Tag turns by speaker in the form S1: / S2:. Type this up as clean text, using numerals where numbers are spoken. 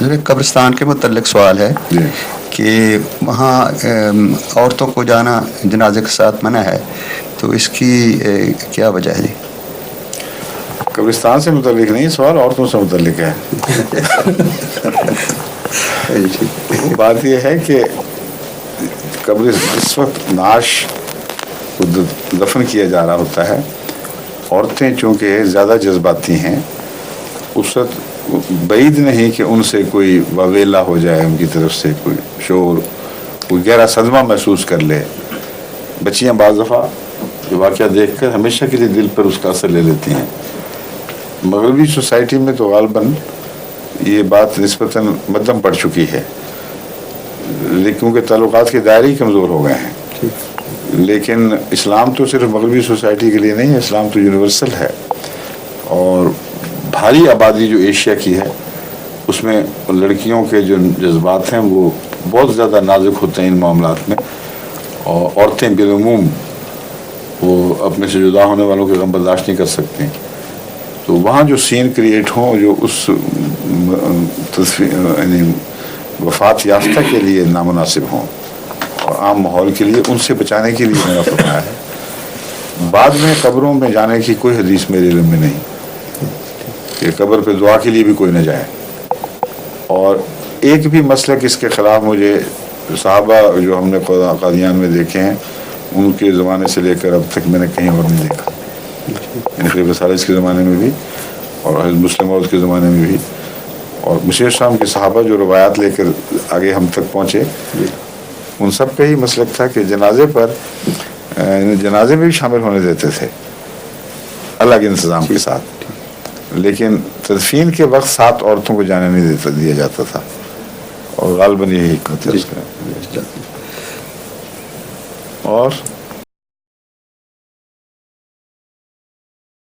S1: قبرستان کے متعلق سوال ہے کہ وہاں عورتوں کو جانا جنازے کے ساتھ منع ہے، تو اس کی کیا وجہ ہے؟
S2: قبرستان سے متعلق نہیں، سوال عورتوں سے متعلق ہے۔ بات یہ ہے کہ اس وقت نعش کو دفن کیا جا رہا ہوتا ہے، عورتیں چونکہ زیادہ جذباتی ہیں، اس وقت بعید نہیں کہ ان سے کوئی وویلا ہو جائے، ان کی طرف سے کوئی شور، کوئی گہرا صدمہ محسوس کر لے۔ بچیاں بعض دفعہ یہ واقعہ دیکھ کر ہمیشہ کے لیے دل پر اس کا اثر لے لیتی ہیں۔ مغربی سوسائٹی میں تو غالباً یہ بات نسبتاً مدھم پڑ چکی ہے، لیکن کیونکہ تعلقات کے دائرے ہی کمزور ہو گئے ہیں۔ لیکن اسلام تو صرف مغربی سوسائٹی کے لیے نہیں ہے، اسلام تو یونیورسل ہے، اور بھاری آبادی جو ایشیا کی ہے اس میں لڑکیوں کے جو جذبات ہیں وہ بہت زیادہ نازک ہوتے ہیں ان معاملات میں، اور عورتیں بالعموم وہ اپنے سے جدا ہونے والوں کے غم برداشت نہیں کر سکتے، تو وہاں جو سین کریٹ ہوں جو اس یعنی وفات یافتہ کے لیے نامناسب ہوں اور عام ماحول کے لیے، ان سے بچانے کے لیے میرا فرمایا ہے۔ بعد میں قبروں میں جانے کی کوئی حدیث میرے علم میں نہیں کہ قبر پہ دعا کے لیے بھی کوئی نہ جائے۔ اور ایک بھی مسلک اس کے خلاف مجھے صحابہ جو ہم نے قادیان میں دیکھے ہیں ان کے زمانے سے لے کر اب تک میں نے کہیں اور نہیں دیکھا، یعنی خلیفہ ثالث کے زمانے میں بھی اور حضرت مسلم موعود کے زمانے میں بھی، اور مشیر شام کے صحابہ جو روایات لے کر آگے ہم تک پہنچے، ان سب کا ہی مسلک تھا کہ جنازے پر جنازے میں بھی شامل ہونے دیتے تھے الگ انتظام کے ساتھ، لیکن تدفین کے وقت 7 عورتوں کو جانے نہیں دیا جاتا تھا، اور غالباً یہی حکمت ہے اس کا۔ اور